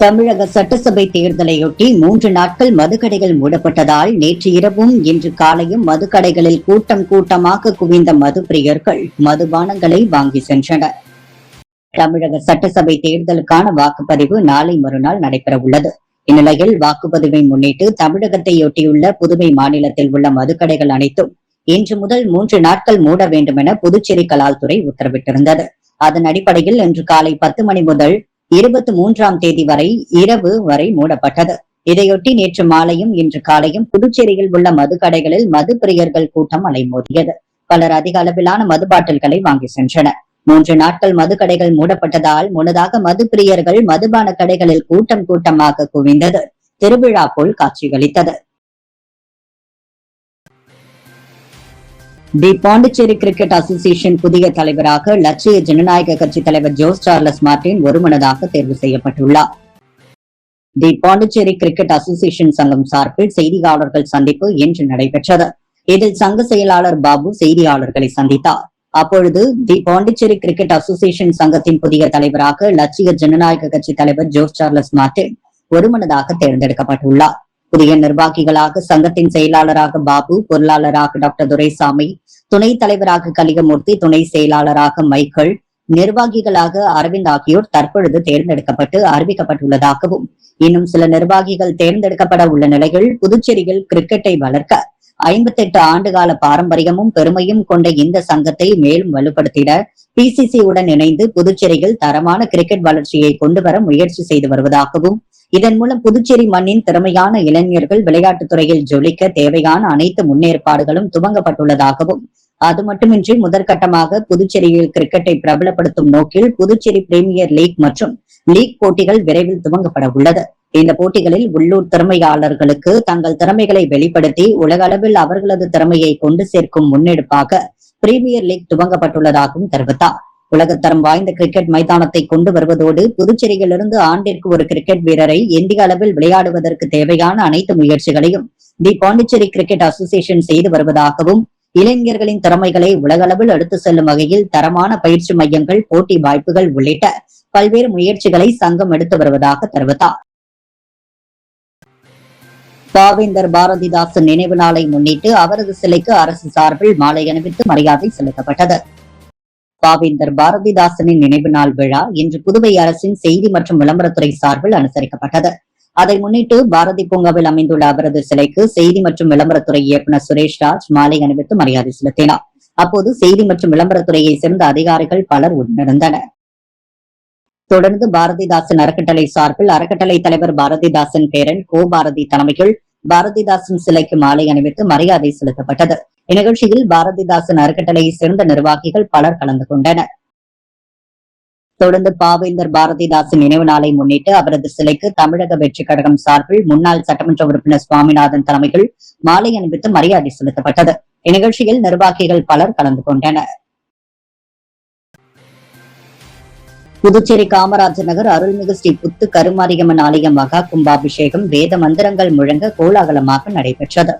தமிழக சட்டசபை தேர்தலையொட்டி 3 நாட்கள் மதுக்கடைகள் மூடப்பட்டதால் நேற்று இரவும் இன்று காலையும் மதுக்கடைகளில் கூட்டம் கூட்டமாக குவிந்த மதுப்பிரியர்கள் மதுபானங்களை வாங்கி சென்றனர். தமிழக சட்டசபை தேர்தலுக்கான வாக்குப்பதிவு நாளை மறுநாள் நடைபெறவுள்ளது. இந்நிலையில் வாக்குப்பதிவை முன்னிட்டு தமிழகத்தையொட்டியுள்ள புதுவை மாநிலத்தில் உள்ள மதுக்கடைகள் அனைத்தும் இன்று முதல் 3 நாட்கள் மூட வேண்டும் என புதுச்சேரி கலால்துறை உத்தரவிட்டிருந்தது. அதன் அடிப்படையில் இன்று காலை 10 மணி முதல் 23ஆம் தேதி வரை இரவு வரை மூடப்பட்டது. இதையொட்டி நேற்று மாலையும் இன்று காலையும் புதுச்சேரியில் உள்ள மதுக்கடைகளில் மது பிரியர்கள் கூட்டம் அலைமோதியது. பலர் அதிக அளவிலான மது பாட்டில்களை வாங்கி சென்றனர். 3 நாட்கள் மதுக்கடைகள் மூடப்பட்டதால் முன்னதாக மது பிரியர்கள் மதுபான கடைகளில் கூட்டம் கூட்டமாக குவிந்தது திருவிழா போல் காட்சியளித்தது. தி பாண்டிச்சேரி கிரிக்கெட் அசோசியேஷன் புதிய தலைவராக லட்சிய ஜனநாயக கட்சி தலைவர் ஜோஸ் சார்லஸ் மார்டின் ஒருமனதாக தேர்வு செய்யப்பட்டுள்ளார். தி பாண்டிச்சேரி கிரிக்கெட் அசோசியேஷன் சங்கம் சார்பில் செய்தியாளர்கள் சந்திப்பு இன்று நடைபெற்றது. இதில் சங்க செயலாளர் பாபு செய்தியாளர்களை சந்தித்தார். அப்பொழுது தி பாண்டிச்சேரி கிரிக்கெட் அசோசியேஷன் சங்கத்தின் புதிய தலைவராக லட்சிய ஜனநாயக கட்சி தலைவர் ஜோஸ் சார்லஸ் மார்டின் ஒருமனதாக தேர்ந்தெடுக்கப்பட்டுள்ளார். புதிய நிர்வாகிகளாக சங்கத்தின் செயலாளராக பாபு, பொருளாளராக டாக்டர் துரைசாமி, துணைத் தலைவராக கலிகமூர்த்தி, துணை செயலாளராக மைக்கேல், நிர்வாகிகளாக அரவிந்த் ஆகியோர் தற்பொழுது தேர்ந்தெடுக்கப்பட்டு அறிவிக்கப்பட்டுள்ளதாகவும் இன்னும் சில நிர்வாகிகள் தேர்ந்தெடுக்கப்பட உள்ள நிலையில் புதுச்சேரியில் கிரிக்கெட்டை வளர்க்க 58 ஆண்டுகால பாரம்பரியமும் பெருமையும் கொண்ட இந்த சங்கத்தை மேலும் வலுப்படுத்திட பிசிசி உடன் இணைந்து புதுச்சேரியில் தரமான கிரிக்கெட் வளர்ச்சியை கொண்டுவர முயற்சி செய்து வருவதாகவும் இதன் மூலம் புதுச்சேரி மண்ணின் திறமையான இளைஞர்கள் விளையாட்டுத் துறையில் ஜொலிக்க தேவையான அனைத்து முன்னேற்பாடுகளும் துவங்கப்பட்டுள்ளதாகவும் அது மட்டுமின்றி முதற்கட்டமாக புதுச்சேரியில் கிரிக்கெட்டை பிரபலப்படுத்தும் நோக்கில் புதுச்சேரி பிரீமியர் லீக் மற்றும் லீக் போட்டிகள் விரைவில் துவங்கப்பட உள்ளது. இந்த போட்டிகளில் உள்ளூர் திறமையாளர்களுக்கு தங்கள் திறமைகளை வெளிப்படுத்தி உலக அளவில் அவர்களது திறமையை கொண்டு சேர்க்கும் முன்னெடுப்பாக பிரீமியர் லீக் துவங்கப்பட்டுள்ளதாகவும் தெரிவித்தார். உலகத்தரம் வாய்ந்த கிரிக்கெட் மைதானத்தை கொண்டு வருவதோடு புதுச்சேரியிலிருந்து ஆண்டிற்கு ஒரு கிரிக்கெட் வீரரை இந்திய அளவில் விளையாடுவதற்கு தேவையான அனைத்து முயற்சிகளையும் தி பாண்டிச்சேரி கிரிக்கெட் அசோசியேஷன் செய்து வருவதாகவும் இளைஞர்களின் திறமைகளை உலகளவில் எடுத்து செல்லும் வகையில் தரமான பயிற்சி மையங்கள், போட்டி வாய்ப்புகள் உள்ளிட்ட பல்வேறு முயற்சிகளை சங்கம் எடுத்து வருவதாக தெரிவித்தார். பாவேந்தர் பாரதிதாசன் நினைவு நாளை முன்னிட்டு அவரது சிலைக்கு அரசு சார்பில் மாலை அணிவித்து மரியாதை செலுத்தப்பட்டது. பாவேந்தர் பாரதிதாசனின் நினைவு நாள் விழா இன்று புதுவை அரசின் செய்தி மற்றும் விளம்பரத்துறை சார்பில் அனுசரிக்கப்பட்டது. அதை முன்னிட்டு பாரதி பூங்காவில் அமைந்துள்ள அவரது சிலைக்கு செய்தி மற்றும் விளம்பரத்துறை இயக்குநர் சுரேஷ் ராஜ் மாலை அணிவித்து மரியாதை செலுத்தினார். அப்போது செய்தி மற்றும் விளம்பரத்துறையை சேர்ந்த அதிகாரிகள் பலர் உடனிருந்தனர். தொடர்ந்து பாரதிதாசன் அறக்கட்டளை சார்பில் அறக்கட்டளை தலைவர் பாரதிதாசன் பேரன் கோ பாரதி தலைமையில் பாரதிதாசன் சிலைக்கு மாலை அணிவித்து மரியாதை செலுத்தப்பட்டது. இந்நிகழ்ச்சியில் பாரதிதாசன் அறக்கட்டளையை சேர்ந்த நிர்வாகிகள் பலர் கலந்து கொண்டனர். தொடர்ந்து பாவேந்தர் பாரதிதாசன் நினைவு நாளை முன்னிட்டு அவரது சிலைக்கு தமிழக வெற்றி கழகம் சார்பில் முன்னாள் சட்டமன்ற உறுப்பினர் சுவாமிநாதன் தலைமையில் மாலை அணிவித்து மரியாதை செலுத்தப்பட்டது. இந்நிகழ்ச்சியில் நிர்வாகிகள் பலர் கலந்து கொண்டனர். புதுச்சேரி காமராஜர் நகர் அருள்மிகு ஸ்ரீ புத்து கருமாரியம்மன் ஆலய மகா கும்பாபிஷேகம் வேத மந்திரங்கள் முழங்க கோலாகலமாக நடைபெற்றது.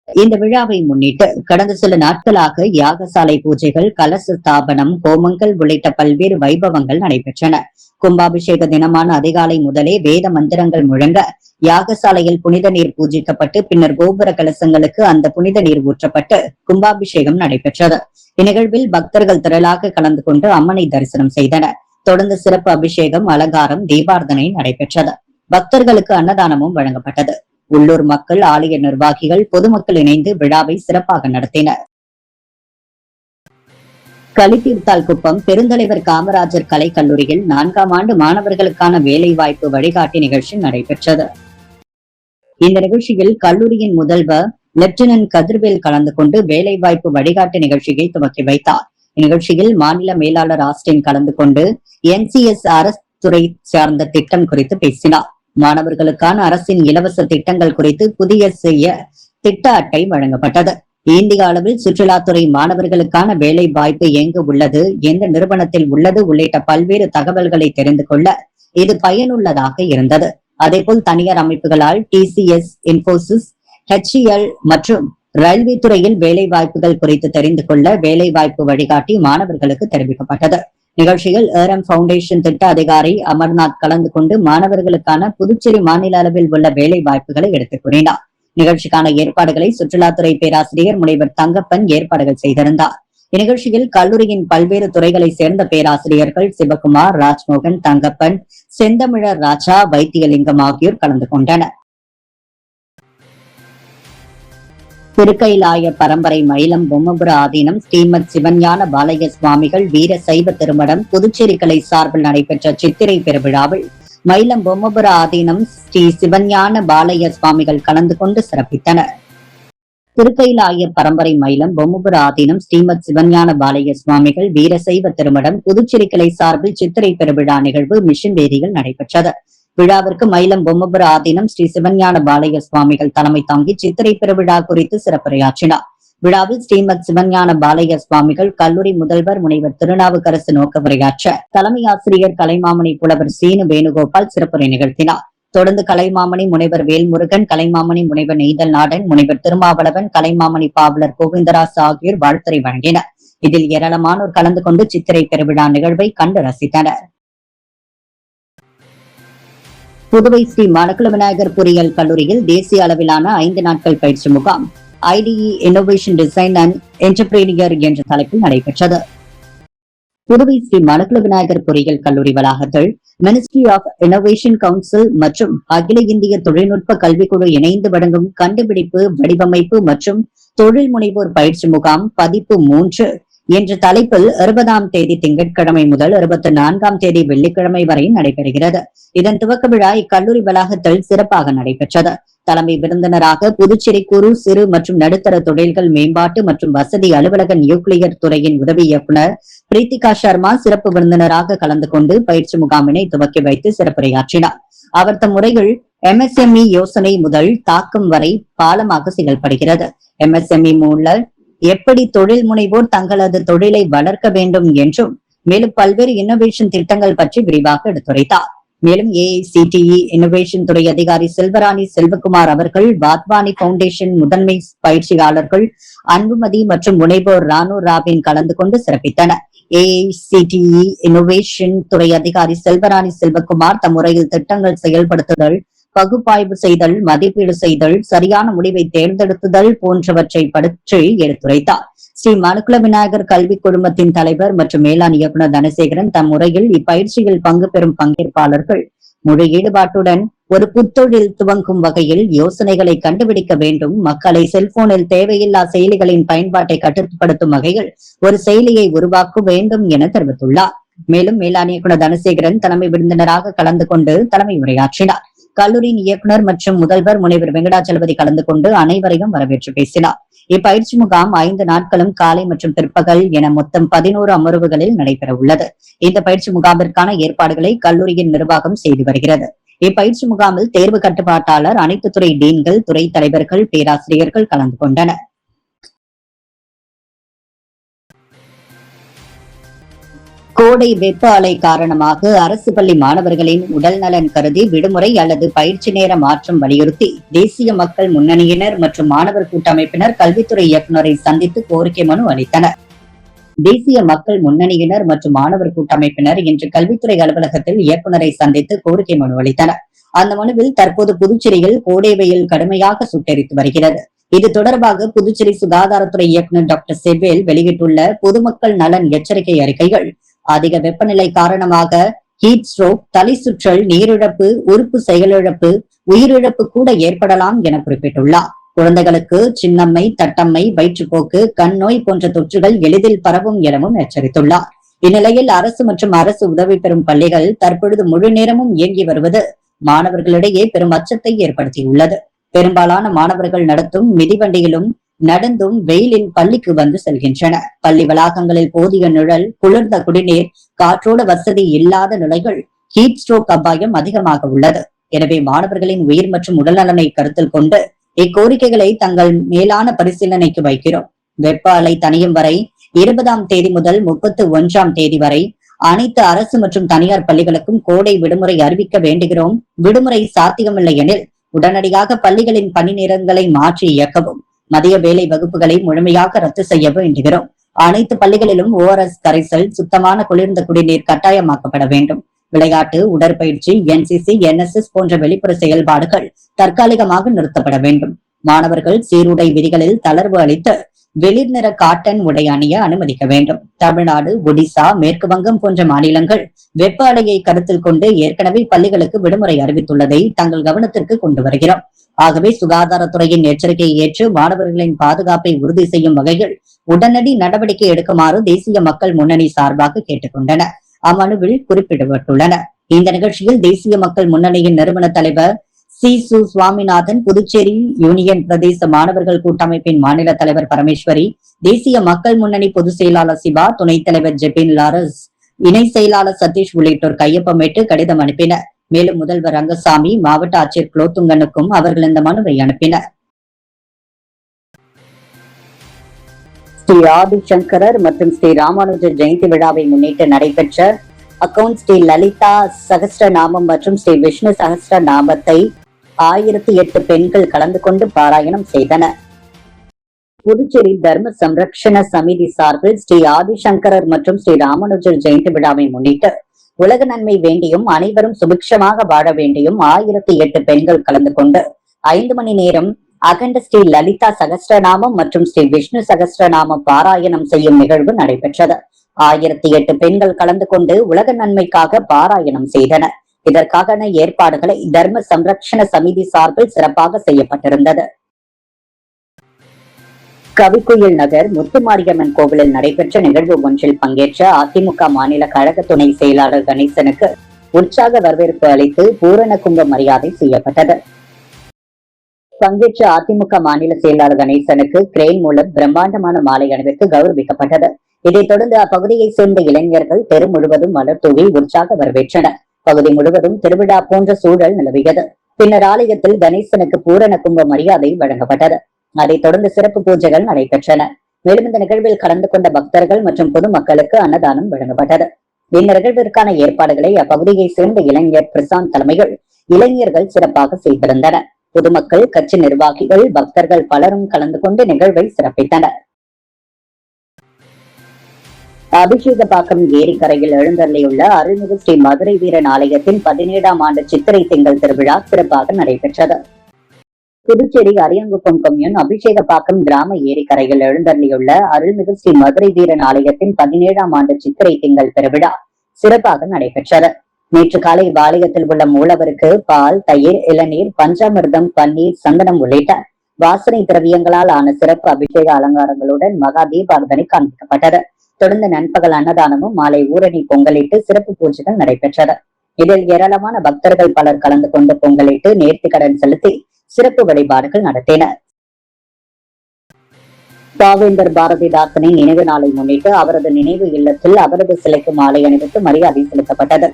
இந்த விழாவை முன்னிட்டு கடந்த சில நாட்களாக யாகசாலை பூஜைகள், கலச ஸ்தாபனம், ஹோமங்கள் உள்ளிட்ட பல்வேறு வைபவங்கள் நடைபெற்றன. கும்பாபிஷேக தினமான அதிகாலை முதலே வேத மந்திரங்கள் முழங்க யாகசாலையில் புனித நீர் பூஜிக்கப்பட்டு பின்னர் கோபுர கலசங்களுக்கு அந்த புனித நீர் ஊற்றப்பட்டு கும்பாபிஷேகம் நடைபெற்றது. இந்நிகழ்வில் பக்தர்கள் திரளாக கலந்து கொண்டு அம்மனை தரிசனம் செய்தனர். தொடர்ந்து சிறப்பு அபிஷேகம், அலங்காரம், தீபார்த்தனை நடைபெற்றது. பக்தர்களுக்கு அன்னதானமும் வழங்கப்பட்டது. உள்ளூர் மக்கள், ஆலய நிர்வாகிகள், பொதுமக்கள் இணைந்து விழாவை சிறப்பாக நடத்தினர். கலித்தீர்த்தால் குப்பம் பெருந்தலைவர் காமராஜர் கலைக் கல்லூரியில் 4ஆம் ஆண்டு மாணவர்களுக்கான வேலை வாய்ப்பு வழிகாட்டி நிகழ்ச்சி நடைபெற்றது. இந்த நிகழ்ச்சியில் கல்லூரியின் முதல்வர் லெப்டினன்ட் கதிர்வேல் கலந்து கொண்டு வேலை வாய்ப்பு வழிகாட்டு நிகழ்ச்சியை துவக்கி வைத்தார். இந்நிகழ்ச்சியில் மாநில மேலாளர் ஆஸ்டின் கலந்து கொண்டு NCS அரசு துறை சார்ந்த திட்டம் குறித்து பேசினார். மாணவர்களுக்கான அரசின் இலவச திட்டங்கள் குறித்து புதிய செய்ய திட்ட அட்டை வழங்கப்பட்டது. இந்திய அளவில் சுற்றுலாத்துறை மாணவர்களுக்கான வேலை வாய்ப்பு எங்கு உள்ளது, எந்த நிறுவனத்தில் உள்ளது உள்ளிட்ட பல்வேறு தகவல்களை தெரிந்து கொள்ள இது பயனுள்ளதாக இருந்தது. அதேபோல் தனியார் அமைப்புகளால் TCS, இன்போசிஸ், HCL மற்றும் ரயில்வே துறையில் வேலை வாய்ப்புகள் குறித்து தெரிந்து கொள்ள வேலை வாய்ப்பு வழிகாட்டி மாணவர்களுக்கு தெரிவிக்கப்பட்டது. நிகழ்ச்சியில் ஏரம் பவுண்டேஷன் திட்ட அதிகாரி அமர்நாத் கலந்து கொண்டு மாணவர்களுக்கான புதுச்சேரி மாநில அளவில் உள்ள வேலை வாய்ப்புகளை எடுத்துக் கூறினார். நிகழ்ச்சிக்கான ஏற்பாடுகளை சுற்றுலாத்துறை பேராசிரியர் முனைவர் தங்கப்பன் ஏற்பாடுகள் செய்திருந்தார். இந்நிகழ்ச்சியில் கல்லூரியின் பல்வேறு துறைகளை சேர்ந்த பேராசிரியர்கள் சிவகுமார், ராஜ்மோகன், தங்கப்பன், செந்தமிழர் ராஜா, வைத்தியலிங்கம் ஆகியோர் கலந்து கொண்டனர். திருக்கைலாய பரம்பரை மயிலம் பொம்மபுர ஆதீனம் ஸ்ரீமத் சிவஞான பாலய சுவாமிகள் வீர சைவ திருமடம் புதுச்சேரி கிளை சார்பில் நடைபெற்ற சித்திரை பெருவிழாவில் மயிலம் பொம்மபுர ஆதீனம் ஸ்ரீ சிவஞான பாலய சுவாமிகள் கலந்து கொண்டு சிறப்பித்தனர். திருக்கைலாய பரம்பரை மயிலம் பொம்மபுர ஆதீனம் ஸ்ரீமத் சிவஞான பாலய சுவாமிகள் வீரசைவ திருமடம் புதுச்சேரி கிளை சார்பில் சித்திரை பெருவிழா நிகழ்வு மிஷன் வேதியில் நடைபெற்றது. விழாவிற்கு மயிலம் பொம்மபுர ஆதீனம் ஸ்ரீ சிவஞான பாலய சுவாமிகள் தலைமை தாங்கி சித்திரை பெருவிழா குறித்து சிறப்புரையாற்றினார். விழாவில் ஸ்ரீமத் சிவஞான பாலய சுவாமிகள் கல்லூரி முதல்வர் முனைவர் திருநாவுக்கரசு நோக்க உரையாற்ற தலைமை ஆசிரியர் கலைமாமணி புலவர் சீனு வேணுகோபால் சிறப்புரை நிகழ்த்தினார். தொடர்ந்து கலைமாமணி முனைவர் வேல்முருகன், கலைமாமணி முனைவர் நெய்தல் நாடன், முனைவர் திருமாவளவன், கலைமாமணி பாவலர் கோவிந்தராஸ் ஆகியோர் வாழ்த்துரை வழங்கினர். இதில் ஏராளமானோர் கலந்து கொண்டு சித்திரை பெருவிழா நிகழ்வை கண்டு ரசித்தனர். புதுவை ஸ்ரீ மணக்குள விநாயகர் பொறியியல் கல்லூரியில் தேசிய அளவிலான 5 நாட்கள் பயிற்சி முகாம் ஐடிஇ இன்னோவேஷன் டிசைன் அண்ட் என்டர்பிரீனியர் என்ற தலைப்பில் நடைபெற்றது. புதுவை ஸ்ரீ மணக்குள விநாயகர் பொறியியல் கல்லூரி வளாகத்தில் மினிஸ்ட்ரி ஆஃப் இன்னோவேஷன் கவுன்சில் மற்றும் அகில இந்திய தொழில்நுட்ப கல்விக்குழு இணைந்து வழங்கும் கண்டுபிடிப்பு, வடிவமைப்பு மற்றும் தொழில் முனைவோர் பயிற்சி முகாம் பதிப்பு 3 என்ற தலைப்பில் 20ஆம் தேதி திங்கட்கிழமை முதல் 24ஆம் தேதி வெள்ளிக்கிழமை வரை நடைபெறுகிறது. இதன் துவக்க விழா இக்கல்லூரி வளாகத்தில் சிறப்பாக நடைபெற்றது. தலைமை விருந்தினராக புதுச்சேரி குறு, சிறு மற்றும் நடுத்தர தொழில்கள் மேம்பாட்டு மற்றும் வசதி அலுவலக நியூக்ளியர் துறையின் உதவி இயக்குநர் பிரீத்திகா சர்மா சிறப்பு விருந்தினராக கலந்து கொண்டு பயிற்சி முகாமினை துவக்கி வைத்து சிறப்புரையாற்றினார். அவர் தம் முறையில் MSME யோசனை முதல் தாக்கம் வரை பாலமாக செயல்படுகிறது. MSME மூலம் எப்படி தொழில் முனைவோர் தங்களது தொழிலை வளர்க்க வேண்டும் என்றும் மேலும் பல்வேறு இன்னோவேஷன் திட்டங்கள் பற்றி விரிவாக எடுத்துரைத்தார். மேலும் AICTE இன்னோவேஷன் துறை அதிகாரி செல்வராணி செல்வகுமார் அவர்கள், வாத்வானி பவுண்டேஷன் முதன்மை பயிற்சியாளர்கள் அன்புமதி மற்றும் முனைவோர் ராணு ராபின் கலந்து கொண்டு சிறப்பித்தனர். AICTE இன்னோவேஷன் துறை அதிகாரி செல்வராணி செல்வகுமார் தம் முறையில் திட்டங்கள் செயல்படுத்துதல், பகுப்பாய்வு செய்தல், மதிப்பீடு செய்தல், சரியான முடிவை தேர்ந்தெடுத்துதல் போன்றவற்றை பற்றி எடுத்துரைத்தார். ஸ்ரீ மணக்குள விநாயகர் கல்வி குழுமத்தின் தலைவர் மற்றும் மேலாண் இயக்குநர் தனசேகரன் தம் முறையில் இப்பயிற்சியில் பங்கு பெறும் பங்கேற்பாளர்கள் முழு ஈடுபாட்டுடன் ஒரு புத்தொழில் துவங்கும் வகையில் யோசனைகளை கண்டுபிடிக்க வேண்டும், மக்களை செல்போனில் தேவையில்லா செயலிகளின் பயன்பாட்டை கட்டுப்படுத்தும் வகையில் ஒரு செயலியை உருவாக்க வேண்டும் என தெரிவித்துள்ளார். மேலும் மேலாண் இயக்குநர் தனசேகரன் தலைமை விருந்தினராக கலந்து கொண்டு தலைமை உரையாற்றினார். கல்லூரியின் இயக்குநர் மற்றும் முதல்வர் முனைவர் வெங்கடாச்சலபதி கலந்து கொண்டு அனைவரையும் வரவேற்று பேசினார். இப்பயிற்சி முகாம் 5 நாட்களும் காலை மற்றும் பிற்பகல் என மொத்தம் 11 அமர்வுகளில் நடைபெற உள்ளது. இந்த பயிற்சி முகாமிற்கான ஏற்பாடுகளை கல்லூரியின் நிர்வாகம் செய்து வருகிறது. இப்பயிற்சி முகாமில் தேர்வு கட்டுப்பாட்டாளர், அனைத்து துறை டீன்கள், துறை தலைவர்கள், பேராசிரியர்கள் கலந்து கொண்டனர். கோடை வெப்ப அலை காரணமாக அரசு பள்ளி மாணவர்களின் உடல் நலன் கருதி விடுமுறை அல்லது பயிற்சி நேர மாற்றம் வலியுறுத்தி தேசிய மக்கள் முன்னணியினர் மற்றும் மாணவர் கூட்டமைப்பினர் கல்வித்துறை இயக்குநரை சந்தித்து கோரிக்கை மனு அளித்தனர். தேசிய மக்கள் முன்னணியினர் மற்றும் மாணவர் கூட்டமைப்பினர் இன்று கல்வித்துறை அலுவலகத்தில் இயக்குநரை சந்தித்து கோரிக்கை மனு அளித்தனர். அந்த மனுவில் தற்போது புதுச்சேரியில் கோடை வெயில் கடுமையாக சுட்டெரித்து வருகிறது. இது தொடர்பாக புதுச்சேரி சுகாதாரத்துறை இயக்குநர் டாக்டர் செவ்வேல் வெளியிட்டுள்ள பொதுமக்கள் நலன் எச்சரிக்கை அறிக்கைகள் அதிக வெப்பநிலை காரணமாக ஹீட் ஸ்ட்ரோக், தலை சுற்றல், நீரிழப்பு, உறுப்பு செயலிழப்பு, உயிரிழப்பு கூட ஏற்படலாம் என குறிப்பிட்டுள்ளார். குழந்தைகளுக்கு சின்னம்மை, தட்டம்மை, வயிற்றுப்போக்கு, கண் நோய் போன்ற தொற்றுகள் எளிதில் பரவும் எனவும் எச்சரித்துள்ளார். இந்நிலையில் அரசு மற்றும் அரசு உதவி பெறும் பள்ளிகள் தற்பொழுது முழு நேரமும் இயங்கி வருவது மாணவர்களிடையே பெரும் அச்சத்தை ஏற்படுத்தியுள்ளது. பெரும்பாலான மாணவர்கள் நடத்தும் மிதிவண்டியிலும் நடந்தும் வெயிலில் பள்ளிக்கு வந்து செல்கின்றனர். பள்ளி வளாகங்களில் போதிய நிழல், குளிர்ந்த குடிநீர், காற்றோட வசதி இல்லாத நிலைகள் ஹீட் ஸ்ட்ரோக் அபாயம் அதிகமாக உள்ளது. எனவே மாணவர்களின் உயிர் மற்றும் உடல்நலனை கருத்தில் கொண்டு இக்கோரிக்கைகளை தங்கள் மேலான பரிசீலனைக்கு வைக்கிறோம். வெப்ப அலை தணியும் வரை 20ஆம் தேதி முதல் 31ஆம் தேதி வரை அனைத்து அரசு மற்றும் தனியார் பள்ளிகளுக்கும் கோடை விடுமுறை அறிவிக்க வேண்டுகிறோம். விடுமுறை சாத்தியமில்லை எனில் உடனடியாக பள்ளிகளின் பணி நேரங்களை மாற்றி இயக்கவும், மதிய வேலை வகுப்புகளை முழுமையாக ரத்து செய்ய வேண்டுகிறோம். அனைத்து பள்ளிகளிலும் ORS கரைசல், சுத்தமான குளிர்ந்த குடிநீர் கட்டாயமாக்கப்பட வேண்டும். விளையாட்டு, உடற்பயிற்சி, NCC, NSS போன்ற வெளிப்புற செயல்பாடுகள் தற்காலிகமாக நிறுத்தப்பட வேண்டும். மாணவர்கள் சீருடை விதிகளில் தளர்வு அளித்து வெளிர் நிற காட்டன் உடை அணிய அனுமதிக்க வேண்டும். தமிழ்நாடு, ஒடிசா, மேற்கு வங்கம் போன்ற மாநிலங்கள் வெப்ப அலையை கருத்தில் கொண்டு ஏற்கனவே பள்ளிகளுக்கு விடுமுறை அறிவித்துள்ளதை தங்கள் கவனத்திற்கு கொண்டு வருகிறோம். ஆகவே சுகாதாரத்துறையின் எச்சரிக்கையை ஏற்று மாணவர்களின் பாதுகாப்பை உறுதி செய்யும் வகையில் உடனடி நடவடிக்கை எடுக்குமாறு தேசிய மக்கள் முன்னணி சார்பாக கேட்டுக் கொண்டனர். அம்மனுவில் குறிப்பிடப்பட்டுள்ளன. இந்த நிகழ்ச்சியில் தேசிய மக்கள் முன்னணியின் நிறுவன தலைவர் சு. சுவாமிநாதன், புதுச்சேரி யூனியன் பிரதேச மாணவர்கள் கூட்டமைப்பின் மாநில தலைவர் பரமேஸ்வரி, தேசிய மக்கள் முன்னணி பொதுச் செயலாளர் சிவா, துணைத் தலைவர் ஜெபின் லாரஸ், இணை செயலாளர் சதீஷ் உள்ளிட்டோர் கையொப்பமிட்டு கடிதம் அனுப்பினர். மேலும் முதல்வர் ரங்கசாமி, மாவட்ட ஆட்சியர் குலோத்துங்கனுக்கும் அவர்கள் இந்த மனுவை அனுப்பினர். ஸ்ரீ ஆதிசங்கரர் மற்றும் ஸ்ரீ ராமானுஜர் ஜெயந்தி விழாவை முன்னிட்டு நடைபெற்ற அக்கவுண்ட் ஸ்ரீ லலிதா சகஸ்ரநாமம் மற்றும் ஸ்ரீ விஷ்ணு சகஸ்ரநாமத்தை 1008 பெண்கள் கலந்து கொண்டு பாராயணம் செய்தனர். புதுச்சேரி தர்ம சம்ரக்ஷண சமிதி சார்பில் ஸ்ரீ ஆதிசங்கரர் மற்றும் ஸ்ரீ ராமானுஜர் ஜெயந்தி விழாவை முன்னிட்டு உலக நன்மை வேண்டியும் அனைவரும் சுபிக்ஷமாக வாழ வேண்டியும் 1008 பெண்கள் கலந்து கொண்டு 5 மணி நேரம் அகண்ட ஸ்ரீ லலிதா சகஸ்ரநாமம் மற்றும் ஸ்ரீ விஷ்ணு சகஸ்ரநாமம் பாராயணம் செய்யும் நிகழ்வு நடைபெற்றது. 1008 பெண்கள் கலந்து கொண்டு உலக நன்மைக்காக பாராயணம் செய்தனர். இதற்கான ஏற்பாடுகளை தர்ம சம்ரக்ஷண சமிதி சார்பில் சிறப்பாக செய்யப்பட்டிருந்தது. கவிக்குயில் நகர் முத்துமாரியம்மன் கோவிலில் நடைபெற்ற நிகழ்வு ஒன்றில் பங்கேற்ற அதிமுக மாநில கழக துணை செயலாளர் கணேசனுக்கு உற்சாக வரவேற்பு அளித்து பூரண கும்ப மரியாதை செய்யப்பட்டது. பங்கேற்ற அதிமுக மாநில செயலாளர் கணேசனுக்கு கிரேன் மூலம் பிரம்மாண்டமான மாலை அணிவித்து கௌரவிக்கப்பட்டது. இதைத் தொடர்ந்து அப்பகுதியை சேர்ந்த இளைஞர்கள் தெரு முழுவதும் மலர் தூவி உற்சாக வரவேற்றனர். பகுதி முழுவதும் திருவிழா போன்ற சூழல் நிலவியது. பின்னர் ஆலயத்தில் கணேசனுக்கு பூரண கும்ப மரியாதை வழங்கப்பட்டது. அதைத் தொடர்ந்து சிறப்பு பூஜைகள் நடைபெற்றன. மேலும் இந்த நிகழ்வில் கலந்து கொண்ட பக்தர்கள் மற்றும் பொதுமக்களுக்கு அன்னதானம் வழங்கப்பட்டது. இந்த நிகழ்விற்கான ஏற்பாடுகளை அப்பகுதியை சேர்ந்த இளைஞர் பிரசாந்த் தலைமையில் இளைஞர்கள் சிறப்பாக செய்திருந்தனர். பொதுமக்கள், கட்சி நிர்வாகிகள், பக்தர்கள் பலரும் கலந்து கொண்டு நிகழ்வை சிறப்பித்தனர். அபிஷேகப்பாக்கம் ஏரிக்கரையில் எழுந்தருளியுள்ள அருள்மிகு ஸ்ரீ மதுரை வீரன் ஆலயத்தின் 17ஆம் ஆண்டு சித்திரை திங்கள் திருவிழா சிறப்பாக நடைபெற்றது. புதுச்சேரி அரியங்குப்பம் கொம்யூன் அபிஷேகப்பாக்கம் கிராம ஏரிக்கரையில் எழுந்தருளியுள்ள அருள்மிகு ஸ்ரீ மதுரை வீரன் ஆலயத்தின் 17ஆம் ஆண்டு சித்திரை திங்கள் திருவிழா சிறப்பாக நடைபெற்றது. நேற்று காலை ஆலயத்தில் உள்ள மூலவருக்கு பால், தயிர், இளநீர், பஞ்சாமிர்தம், பன்னீர், சந்தனம் உள்ளிட்ட வாசனை திரவியங்களால் ஆன சிறப்பு அபிஷேக அலங்காரங்களுடன் மகா தீபாரதனை காண்பிக்கப்பட்டது. தொடர்ந்து நண்பகல் அன்னதானமும் மாலை ஊரணி பொங்கலிட்டு சிறப்பு பூஜைகள் நடைபெற்றது. இதில் ஏராளமான பக்தர்கள் பலர் கலந்து கொண்டு பொங்கலிட்டு நேர்த்திக்கடன் செலுத்தி சிறப்பு வழிபாடுகள் நடத்தினர். பாவேந்தர் பாரதிதாசனின் நினைவு நாளை முன்னிட்டு அவரது நினைவு இல்லத்தில் அவரது சிலைக்கு மாலை அணிவித்து மரியாதை செலுத்தப்பட்டது.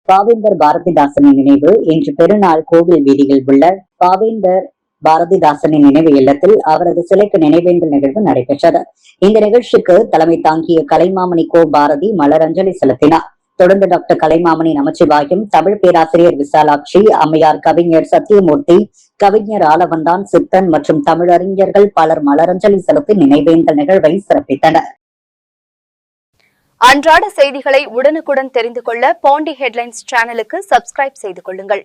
பாவேந்தர் பாரதிதாசனின் நினைவு இன்று பெருநாள் கோவில் வீதியில் உள்ள பாவேந்தர் பாரதிதாசனின் நினைவு இல்லத்தில் அவரது சிலைக்கு நினைவேந்தல் நிகழ்வு நடைபெற்றது. இந்த நிகழ்ச்சிக்கு தலைமை தாங்கிய கலைமாமணி கோ பாரதி மலரஞ்சலி செலுத்தினார். தொடர்ந்து டாக்டர் கலைமாமணி நமச்சிவாயம், தமிழ் பேராசிரியர் விசாலாட்சி, அம்மையார் கவிஞர் சத்தியமூர்த்தி, கவிஞர் ஆலவந்தான், சித்தன் மற்றும் தமிழறிஞர்கள் பலர் மலரஞ்சலி செலுத்தி நினைவேந்தல் நிகழ்வை சிறப்பித்தனர். அன்றாட செய்திகளை உடனுக்குடன் தெரிந்து கொள்ள பாண்டி ஹெட்லைன்ஸ் சேனலுக்கு சப்ஸ்கிரைப் செய்து கொள்ளுங்கள்.